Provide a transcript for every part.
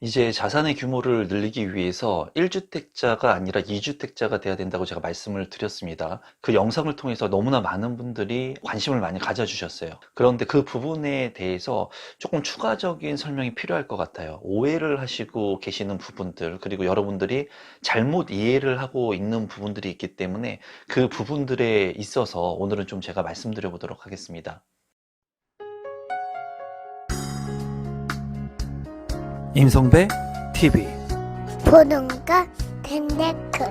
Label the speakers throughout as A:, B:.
A: 이제 자산의 규모를 늘리기 위해서 1주택자가 아니라 2주택자가 돼야 된다고 제가 말씀을 드렸습니다. 그 영상을 통해서 너무나 많은 분들이 관심을 많이 가져주셨어요. 그런데 그 부분에 대해서 조금 추가적인 설명이 필요할 것 같아요. 오해를 하시고 계시는 부분들, 그리고 여러분들이 잘못 이해를 하고 있는 부분들이 있기 때문에 그 부분들에 있어서 오늘은 좀 제가 말씀드려 보도록 하겠습니다. 임성배 TV.
B: 보는가 덴데크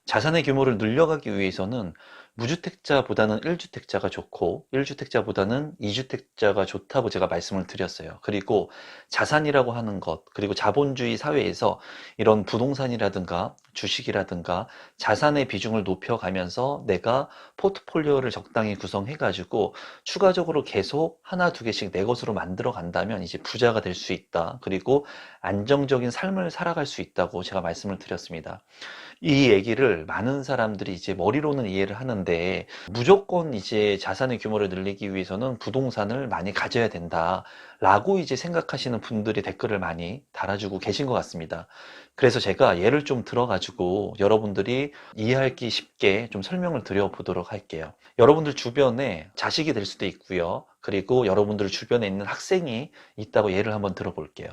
A: 자산의 규모를 늘려가기 위해서는 무주택자보다는 1주택자가 좋고 1주택자보다는 2주택자가 좋다고 제가 말씀을 드렸어요. 그리고 자산이라고 하는 것, 그리고 자본주의 사회에서 이런 부동산이라든가 주식이라든가 자산의 비중을 높여가면서 내가 포트폴리오를 적당히 구성해 가지고 추가적으로 계속 하나 두 개씩 내 것으로 만들어 간다면 이제 부자가 될 수 있다. 그리고 안정적인 삶을 살아갈 수 있다고 제가 말씀을 드렸습니다. 이 얘기를 많은 사람들이 이제 머리로는 이해를 하는데, 무조건 이제 자산의 규모를 늘리기 위해서는 부동산을 많이 가져야 된다 라고 이제 생각하시는 분들이 댓글을 많이 달아주고 계신 것 같습니다. 그래서 제가 예를 좀 들어가지고 여러분들이 이해하기 쉽게 좀 설명을 드려보도록 할게요. 여러분들 주변에 자식이 될 수도 있고요. 그리고 여러분들 주변에 있는 학생이 있다고 예를 한번 들어볼게요.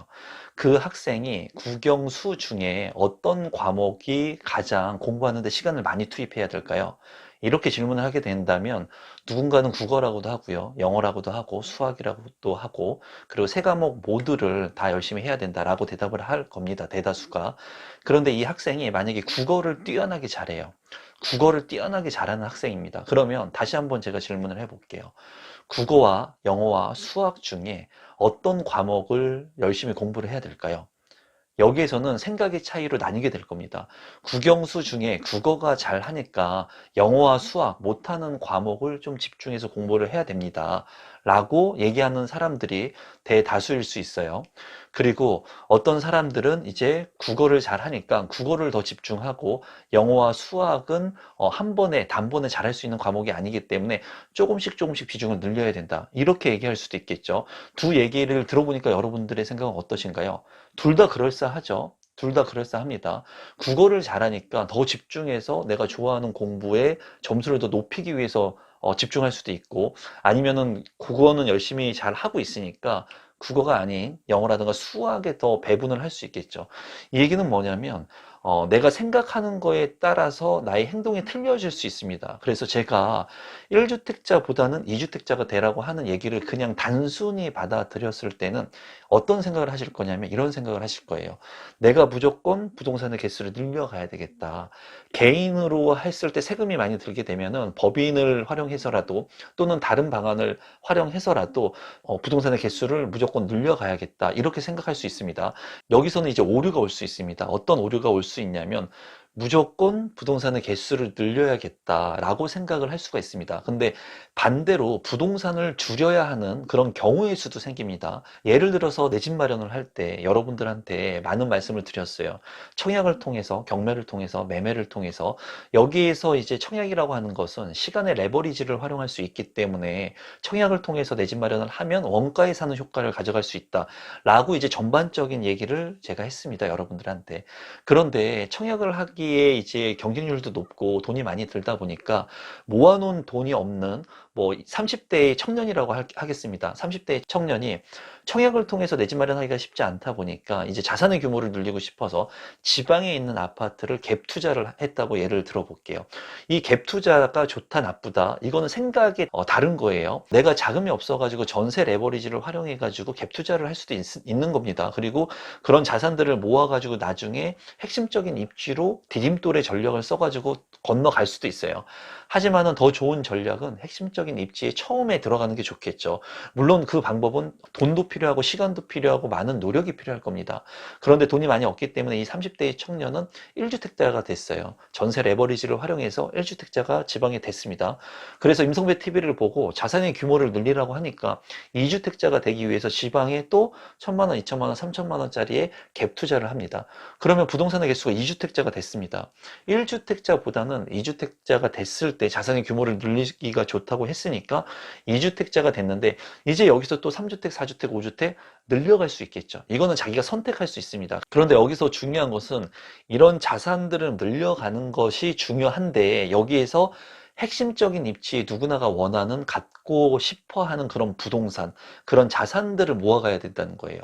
A: 그 학생이 국영수 중에 어떤 과목이 가장 공부하는데 시간을 많이 투입해야 될까요? 이렇게 질문을 하게 된다면 누군가는 국어라고도 하고요, 영어라고도 하고 수학이라고도 하고, 그리고 세 과목 모두를 다 열심히 해야 된다라고 대답을 할 겁니다, 대다수가. 그런데 이 학생이 만약에 국어를 뛰어나게 잘해요. 국어를 뛰어나게 잘하는 학생입니다. 그러면 다시 한번 제가 질문을 해볼게요. 국어와 영어와 수학 중에 어떤 과목을 열심히 공부를 해야 될까요? 여기에서는 생각의 차이로 나뉘게 될 겁니다. 국영수 중에 국어가 잘 하니까 영어와 수학 못하는 과목을 좀 집중해서 공부를 해야 됩니다. 라고 얘기하는 사람들이 대다수일 수 있어요. 그리고 어떤 사람들은 이제 국어를 잘 하니까 국어를 더 집중하고 영어와 수학은 한 번에 단번에 잘할 수 있는 과목이 아니기 때문에 조금씩 조금씩 비중을 늘려야 된다. 이렇게 얘기할 수도 있겠죠. 두 얘기를 들어보니까 여러분들의 생각은 어떠신가요? 둘 다 그럴싸하죠. 둘 다 그럴싸합니다. 국어를 잘하니까 더 집중해서 내가 좋아하는 공부에 점수를 더 높이기 위해서 집중할 수도 있고, 아니면은 국어는 열심히 잘 하고 있으니까 국어가 아닌 영어라든가 수학에 더 배분을 할 수 있겠죠. 이 얘기는 뭐냐면 내가 생각하는 거에 따라서 나의 행동이 틀려질 수 있습니다. 그래서 제가 1주택자보다는 2주택자가 되라고 하는 얘기를 그냥 단순히 받아들였을 때는 어떤 생각을 하실 거냐면 이런 생각을 하실 거예요. 내가 무조건 부동산의 개수를 늘려가야 되겠다. 개인으로 했을 때 세금이 많이 들게 되면은 법인을 활용해서라도 또는 다른 방안을 활용해서라도 부동산의 개수를 무조건 늘려가야겠다. 이렇게 생각할 수 있습니다. 여기서는 이제 오류가 올 수 있습니다. 어떤 오류가 올 수 있냐면 무조건 부동산의 개수를 늘려야겠다라고 생각을 할 수가 있습니다. 근데 반대로 부동산을 줄여야 하는 그런 경우의 수도 생깁니다. 예를 들어서 내 집 마련을 할 때 여러분들한테 많은 말씀을 드렸어요. 청약을 통해서, 경매를 통해서, 매매를 통해서, 여기에서 이제 청약이라고 하는 것은 시간의 레버리지를 활용할 수 있기 때문에 청약을 통해서 내 집 마련을 하면 원가에 사는 효과를 가져갈 수 있다라고 이제 전반적인 얘기를 제가 했습니다, 여러분들한테. 그런데 청약을 하기에 이제 경쟁률도 높고 돈이 많이 들다 보니까 모아놓은 돈이 없는 뭐 30대의 청년이라고 하겠습니다. 30대의 청년이 청약을 통해서 내 집 마련하기가 쉽지 않다 보니까 이제 자산의 규모를 늘리고 싶어서 지방에 있는 아파트를 갭 투자를 했다고 예를 들어볼게요. 이 갭 투자가 좋다 나쁘다 이거는 생각이 다른 거예요. 내가 자금이 없어가지고 전세 레버리지를 활용해가지고 갭 투자를 할 수도 있는 겁니다. 그리고 그런 자산들을 모아가지고 나중에 핵심적인 입지로 디딤돌의 전략을 써가지고 건너갈 수도 있어요. 하지만은 더 좋은 전략은 핵심적인 입지에 처음에 들어가는 게 좋겠죠. 물론 그 방법은 돈도 필요하고 시간도 필요하고 많은 노력이 필요할 겁니다. 그런데 돈이 많이 없기 때문에 이 30대의 청년은 1주택자가 됐어요. 전세 레버리지를 활용해서 1주택자가 지방에 됐습니다. 그래서 임성배 TV를 보고 자산의 규모를 늘리라고 하니까 2주택자가 되기 위해서 지방에 또 1,000만 원, 2천만 원, 3천만 원짜리의 갭 투자를 합니다. 그러면 부동산의 개수가 2주택자가 됐습니다. 1주택자보다는 2주택자가 됐을 됐을 때 자산의 규모를 늘리기가 좋다고 했으니까 2주택자가 됐는데 이제 여기서 또 3주택, 4주택, 5주택 늘려갈 수 있겠죠. 이거는 자기가 선택할 수 있습니다. 그런데 여기서 중요한 것은 이런 자산들을 늘려가는 것이 중요한데 여기에서 핵심적인 입지 누구나가 원하는 갖고 싶어 하는 그런 부동산, 그런 자산들을 모아가야 된다는 거예요.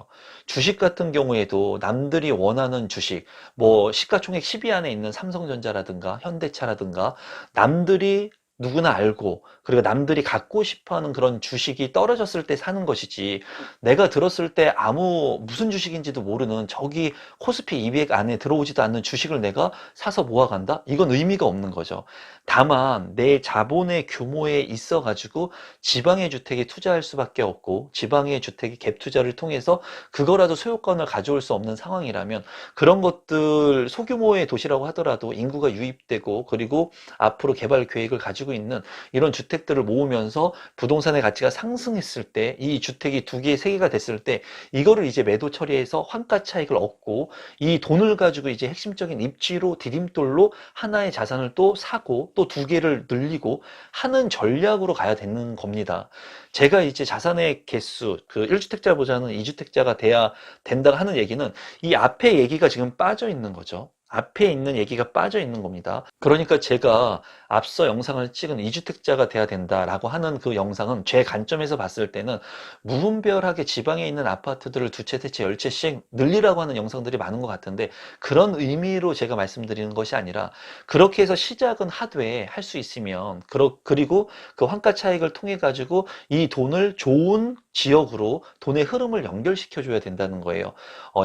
A: 주식 같은 경우에도 남들이 원하는 주식, 뭐 시가총액 10위 안에 있는 삼성전자라든가 현대차라든가 남들이 누구나 알고 그리고 남들이 갖고 싶어하는 그런 주식이 떨어졌을 때 사는 것이지 내가 들었을 때 아무 무슨 주식인지도 모르는 저기 코스피 200 안에 들어오지도 않는 주식을 내가 사서 모아간다? 이건 의미가 없는 거죠. 다만 내 자본의 규모에 있어 가지고 지방의 주택에 투자할 수밖에 없고 지방의 주택이 갭 투자를 통해서 그거라도 소유권을 가져올 수 없는 상황이라면 그런 것들 소규모의 도시라고 하더라도 인구가 유입되고 그리고 앞으로 개발 계획을 가지고 있는 이런 주택들을 모으면서 부동산의 가치가 상승했을 때 이 주택이 2개, 3개가 됐을 때 이거를 이제 매도 처리해서 환가 차익을 얻고 이 돈을 가지고 이제 핵심적인 입지로 디딤돌로 하나의 자산을 또 사고 또 2개를 늘리고 하는 전략으로 가야 되는 겁니다. 제가 이제 자산의 개수, 그 1주택자보다는 2주택자가 돼야 된다 하는 얘기는 이 앞에 얘기가 지금 빠져 있는 거죠. 앞에 있는 얘기가 빠져 있는 겁니다. 그러니까 제가 앞서 영상을 찍은 2주택자가 돼야 된다라고 하는 그 영상은 제 관점에서 봤을 때는 무분별하게 지방에 있는 아파트들을 2채, 3채, 10채씩 늘리라고 하는 영상들이 많은 것 같은데 그런 의미로 제가 말씀드리는 것이 아니라 그렇게 해서 시작은 하되 할 수 있으면 그리고 그 환가 차익을 통해 가지고 이 돈을 좋은 지역으로 돈의 흐름을 연결시켜 줘야 된다는 거예요.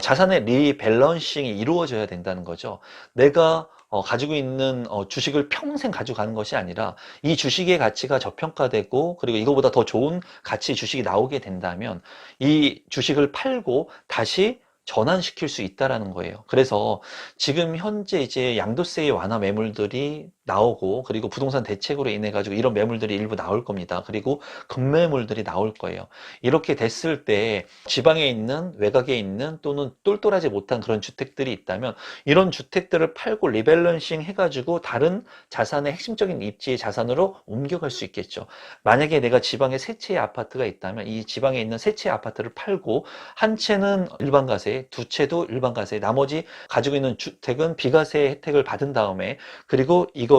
A: 자산의 리밸런싱이 이루어져야 된다는 거죠. 내가 가지고 있는 주식을 평생 가져가는 것이 아니라 이 주식의 가치가 저평가되고 그리고 이거보다 더 좋은 가치 주식이 나오게 된다면 이 주식을 팔고 다시 전환시킬 수 있다라는 거예요. 그래서 지금 현재 이제 양도세의 완화 매물들이 나오고 그리고 부동산 대책으로 인해 가지고 이런 매물들이 일부 나올 겁니다. 그리고 급매물들이 나올 거예요. 이렇게 됐을 때 지방에 있는 외곽에 있는 또는 똘똘하지 못한 그런 주택들이 있다면 이런 주택들을 팔고 리밸런싱 해가지고 다른 자산의 핵심적인 입지의 자산으로 옮겨갈 수 있겠죠. 만약에 내가 지방에 3채의 아파트가 있다면 이 지방에 있는 3채의 아파트를 팔고 한 채는 일반가세, 2채도 일반가세, 나머지 가지고 있는 주택은 비과세 혜택을 받은 다음에 그리고 이거를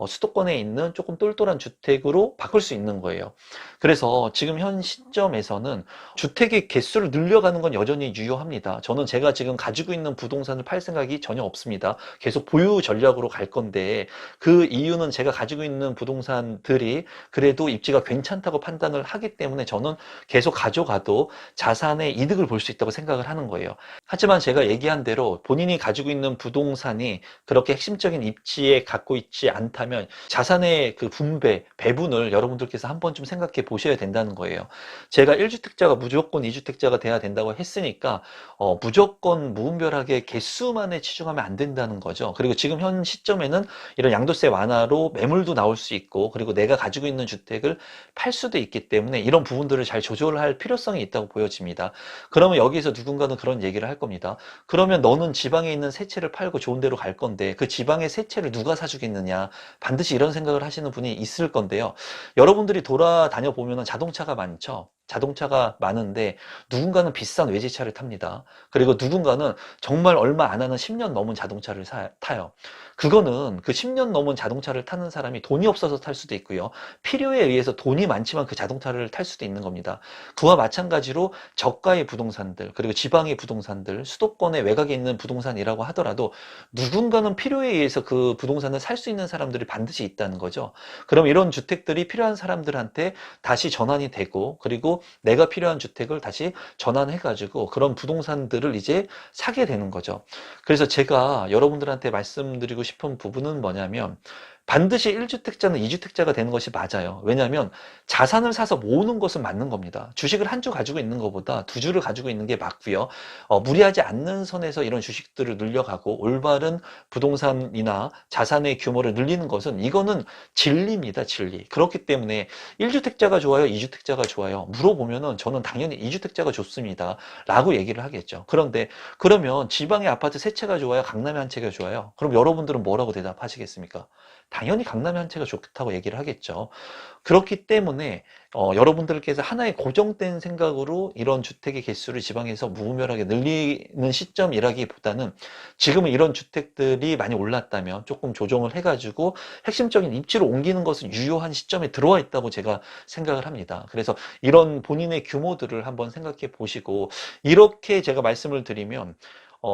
A: 수도권에 있는 조금 똘똘한 주택으로 바꿀 수 있는 거예요. 그래서 지금 현 시점에서는 주택의 개수를 늘려가는 건 여전히 유효합니다. 저는 제가 지금 가지고 있는 부동산을 팔 생각이 전혀 없습니다. 계속 보유 전략으로 갈 건데 그 이유는 제가 가지고 있는 부동산들이 그래도 입지가 괜찮다고 판단을 하기 때문에 저는 계속 가져가도 자산의 이득을 볼 수 있다고 생각을 하는 거예요. 하지만 제가 얘기한 대로 본인이 가지고 있는 부동산이 그렇게 핵심적인 입지에 갖고 있지 않다면 자산의 그 분배, 배분을 여러분들께서 한 번쯤 생각해 보셔야 된다는 거예요. 제가 1주택자가 무조건 2주택자가 돼야 된다고 했으니까 무조건 무분별하게 개수만에 치중하면 안 된다는 거죠. 그리고 지금 현 시점에는 이런 양도세 완화로 매물도 나올 수 있고 그리고 내가 가지고 있는 주택을 팔 수도 있기 때문에 이런 부분들을 잘 조절할 필요성이 있다고 보여집니다. 그러면 여기서 누군가는 그런 얘기를 할 겁니다. 그러면 너는 지방에 있는 세 채를 팔고 좋은 데로 갈 건데 그 지방의 세 채를 누가 사주겠느냐, 반드시 이런 생각을 하시는 분이 있을 건데요. 여러분들이 돌아다녀 보면 자동차가 많죠. 자동차가 많은데 누군가는 비싼 외제차를 탑니다. 그리고 누군가는 정말 얼마 안 하는 10년 넘은 자동차를 타요. 그거는 그 10년 넘은 자동차를 타는 사람이 돈이 없어서 탈 수도 있고요. 필요에 의해서 돈이 많지만 그 자동차를 탈 수도 있는 겁니다. 그와 마찬가지로 저가의 부동산들, 그리고 지방의 부동산들, 수도권의 외곽에 있는 부동산이라고 하더라도 누군가는 필요에 의해서 그 부동산을 살 수 있는 사람들이 반드시 있다는 거죠. 그럼 이런 주택들이 필요한 사람들한테 다시 전환이 되고 그리고 내가 필요한 주택을 다시 전환해가지고 그런 부동산들을 이제 사게 되는 거죠. 그래서 제가 여러분들한테 말씀드리고 싶은 부분은 뭐냐면 반드시 1주택자는 2주택자가 되는 것이 맞아요. 왜냐하면 자산을 사서 모으는 것은 맞는 겁니다. 주식을 한 주 가지고 있는 것보다 2주를 가지고 있는 게 맞고요. 무리하지 않는 선에서 이런 주식들을 늘려가고 올바른 부동산이나 자산의 규모를 늘리는 것은 이거는 진리입니다. 진리. 그렇기 때문에 1주택자가 좋아요? 2주택자가 좋아요? 물어보면은 저는 당연히 2주택자가 좋습니다. 라고 얘기를 하겠죠. 그런데 그러면 지방의 아파트 3채가 좋아요? 강남의 한 채가 좋아요? 그럼 여러분들은 뭐라고 대답하시겠습니까? 당연히 강남의 한 채가 좋다고 얘기를 하겠죠. 그렇기 때문에 여러분들께서 하나의 고정된 생각으로 이런 주택의 개수를 지방에서 무분별하게 늘리는 시점이라기보다는 지금은 이런 주택들이 많이 올랐다면 조금 조정을 해가지고 핵심적인 입지로 옮기는 것은 유효한 시점에 들어와 있다고 제가 생각을 합니다. 그래서 이런 본인의 규모들을 한번 생각해 보시고, 이렇게 제가 말씀을 드리면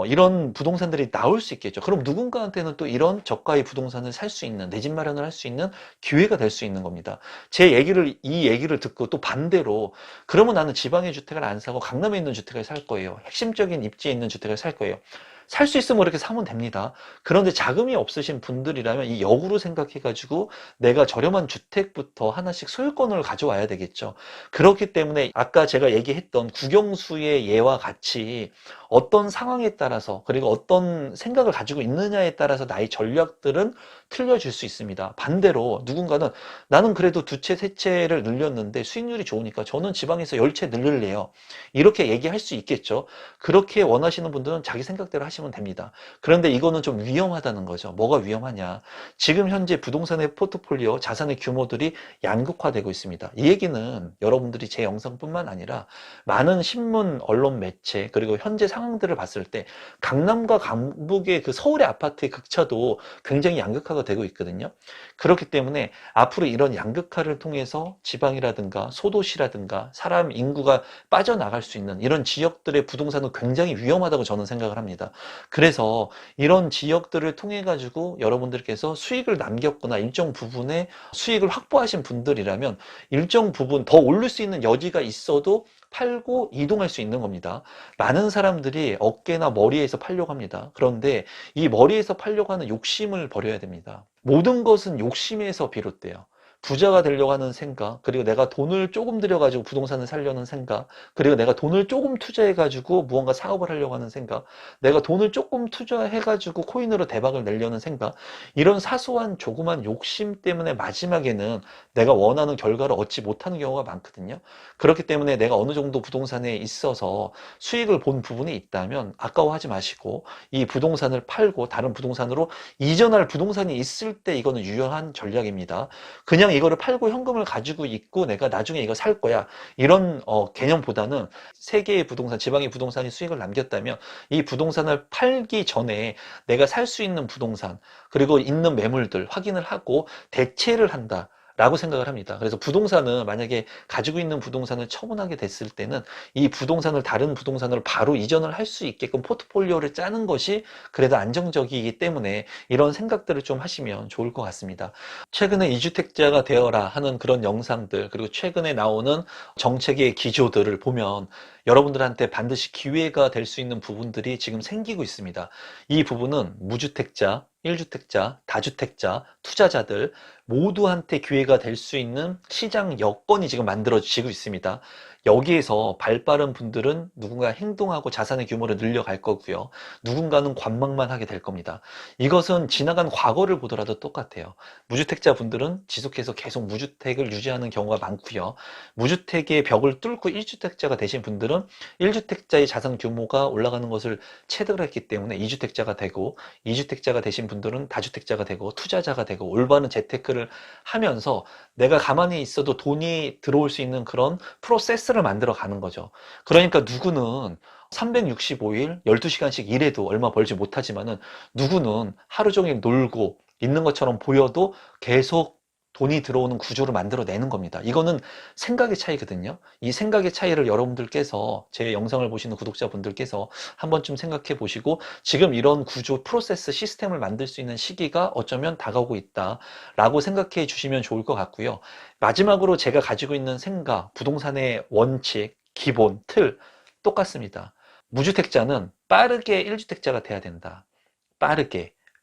A: 이런 부동산들이 나올 수 있겠죠. 그럼 누군가한테는 또 이런 저가의 부동산을 살 수 있는, 내 집 마련을 할 수 있는 기회가 될 수 있는 겁니다. 이 얘기를 듣고 또 반대로, 그러면 나는 지방의 주택을 안 사고 강남에 있는 주택을 살 거예요. 핵심적인 입지에 있는 주택을 살 거예요. 살 수 있으면 그렇게 사면 됩니다. 그런데 자금이 없으신 분들이라면 이 역으로 생각해가지고 내가 저렴한 주택부터 하나씩 소유권을 가져와야 되겠죠. 그렇기 때문에 아까 제가 얘기했던 국영수의 예와 같이 어떤 상황에 따라서, 그리고 어떤 생각을 가지고 있느냐에 따라서 나의 전략들은 틀려질 수 있습니다. 반대로 누군가는 나는 그래도 두 채, 세 채를 늘렸는데 수익률이 좋으니까 저는 지방에서 10채 늘릴래요. 이렇게 얘기할 수 있겠죠. 그렇게 원하시는 분들은 자기 생각대로 하시면 됩니다. 그런데 이거는 좀 위험하다는 거죠. 뭐가 위험하냐? 지금 현재 부동산의 포트폴리오, 자산의 규모들이 양극화되고 있습니다. 이 얘기는 여러분들이 제 영상뿐만 아니라 많은 신문, 언론 매체, 그리고 현재 상황들을 봤을 때 강남과 강북의 그 서울의 아파트의 극차도 굉장히 양극화가 되고 있거든요. 그렇기 때문에 앞으로 이런 양극화를 통해서 지방이라든가 소도시라든가 사람 인구가 빠져나갈 수 있는 이런 지역들의 부동산은 굉장히 위험하다고 저는 생각을 합니다. 그래서 이런 지역들을 통해 가지고 여러분들께서 수익을 남겼거나 일정 부분의 수익을 확보하신 분들이라면 일정 부분 더 오를 수 있는 여지가 있어도 팔고 이동할 수 있는 겁니다. 많은 사람들이 어깨나 머리에서 팔려고 합니다. 그런데 이 머리에서 팔려고 하는 욕심을 버려야 됩니다. 모든 것은 욕심에서 비롯돼요. 부자가 되려고 하는 생각, 그리고 내가 돈을 조금 들여가지고 부동산을 사려는 생각, 그리고 내가 돈을 조금 투자해가지고 무언가 사업을 하려고 하는 생각, 내가 돈을 조금 투자해가지고 코인으로 대박을 내려는 생각, 이런 사소한 조그만 욕심 때문에 마지막에는 내가 원하는 결과를 얻지 못하는 경우가 많거든요. 그렇기 때문에 내가 어느 정도 부동산에 있어서 수익을 본 부분이 있다면 아까워하지 마시고 이 부동산을 팔고 다른 부동산으로 이전할 부동산이 있을 때 이거는 유효한 전략입니다. 그냥 이거를 팔고 현금을 가지고 있고 내가 나중에 이거 살 거야, 이런 개념보다는 세 개의 부동산, 지방의 부동산이 수익을 남겼다면 이 부동산을 팔기 전에 내가 살 수 있는 부동산, 그리고 있는 매물들 확인을 하고 대체를 한다 라고 생각을 합니다. 그래서 부동산은 만약에 가지고 있는 부동산을 처분하게 됐을 때는 이 부동산을 다른 부동산으로 바로 이전을 할 수 있게끔 포트폴리오를 짜는 것이 그래도 안정적이기 때문에 이런 생각들을 좀 하시면 좋을 것 같습니다. 최근에 이주택자가 되어라 하는 그런 영상들, 그리고 최근에 나오는 정책의 기조들을 보면 여러분들한테 반드시 기회가 될 수 있는 부분들이 지금 생기고 있습니다. 이 부분은 무주택자, 1주택자, 다주택자, 투자자들 모두한테 기회가 될 수 있는 시장 여건이 지금 만들어지고 있습니다. 여기에서 발빠른 분들은 누군가 행동하고 자산의 규모를 늘려갈 거고요. 누군가는 관망만 하게 될 겁니다. 이것은 지나간 과거를 보더라도 똑같아요. 무주택자 분들은 지속해서 계속 무주택을 유지하는 경우가 많고요. 무주택의 벽을 뚫고 1주택자가 되신 분들은 1주택자의 자산 규모가 올라가는 것을 체득을 했기 때문에 2주택자가 되고, 2주택자가 되신 분들은 다주택자가 되고 투자자가 되고 올바른 재테크를 하면서 내가 가만히 있어도 돈이 들어올 수 있는 그런 프로세스를 만들어 가는 거죠. 그러니까 누구는 365일 12시간씩 일해도 얼마 벌지 못하지만은 누구는 하루 종일 놀고 있는 것처럼 보여도 계속 돈이 들어오는 구조를 만들어내는 겁니다. 이거는 생각의 차이거든요. 이 생각의 차이를 여러분들께서, 제 영상을 보시는 구독자분들께서 한 번쯤 생각해 보시고 지금 이런 구조, 프로세스, 시스템을 만들 수 있는 시기가 어쩌면 다가오고 있다라고 생각해 주시면 좋을 것 같고요. 마지막으로 제가 가지고 있는 생각, 부동산의 원칙, 기본, 틀 똑같습니다. 무주택자는 빠르게 1주택자가 돼야 된다.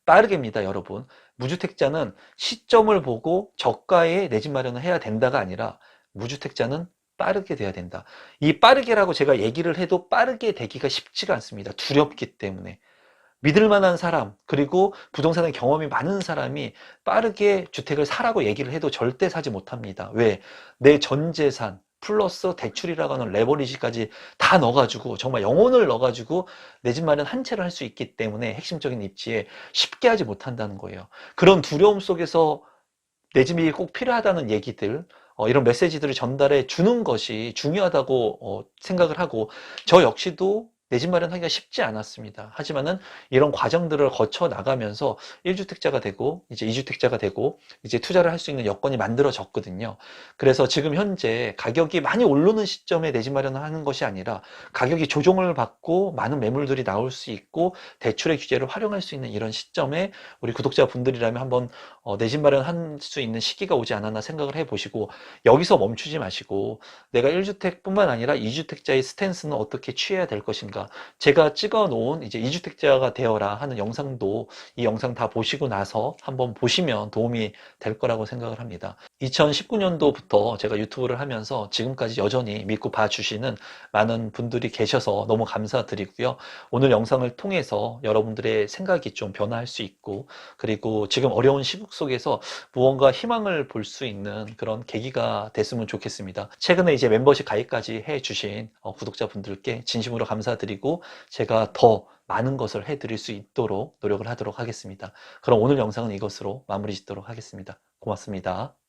A: 빠르게입니다, 여러분. 무주택자는 시점을 보고 저가에 내 집 마련을 해야 된다가 아니라 무주택자는 빠르게 돼야 된다. 이 빠르게라고 제가 얘기를 해도 빠르게 되기가 쉽지가 않습니다. 두렵기 때문에. 믿을 만한 사람, 그리고 부동산의 경험이 많은 사람이 빠르게 주택을 사라고 얘기를 해도 절대 사지 못합니다. 왜? 내 전 재산, 플러스 대출이라고 하는 레버리지까지 다 넣어가지고 정말 영혼을 넣어가지고 내 집 마련 한 채를 할 수 있기 때문에 핵심적인 입지에 쉽게 하지 못한다는 거예요. 그런 두려움 속에서 내 집이 꼭 필요하다는 얘기들, 이런 메시지들을 전달해 주는 것이 중요하다고 생각을 하고, 저 역시도 내 집 마련하기가 쉽지 않았습니다. 하지만은 이런 과정들을 거쳐 나가면서 1주택자가 되고 이제 2주택자가 되고 이제 투자를 할 수 있는 여건이 만들어졌거든요. 그래서 지금 현재 가격이 많이 오르는 시점에 내 집 마련을 하는 것이 아니라 가격이 조정을 받고 많은 매물들이 나올 수 있고 대출의 규제를 활용할 수 있는 이런 시점에 우리 구독자분들이라면 한번 내 집 마련할 수 있는 시기가 오지 않았나 생각을 해보시고, 여기서 멈추지 마시고 내가 1주택뿐만 아니라 2주택자의 스탠스는 어떻게 취해야 될 것인가, 제가 찍어 놓은 이제 2주택자가 되어라 하는 영상도 이 영상 다 보시고 나서 한번 보시면 도움이 될 거라고 생각을 합니다. 2019년도부터 제가 유튜브를 하면서 지금까지 여전히 믿고 봐주시는 많은 분들이 계셔서 너무 감사드리고요. 오늘 영상을 통해서 여러분들의 생각이 좀 변화할 수 있고, 그리고 지금 어려운 시국 속에서 무언가 희망을 볼 수 있는 그런 계기가 됐으면 좋겠습니다. 최근에 이제 멤버십 가입까지 해주신 구독자분들께 진심으로 감사드리고, 제가 더 많은 것을 해드릴 수 있도록 노력을 하도록 하겠습니다. 그럼 오늘 영상은 이것으로 마무리 짓도록 하겠습니다. 고맙습니다.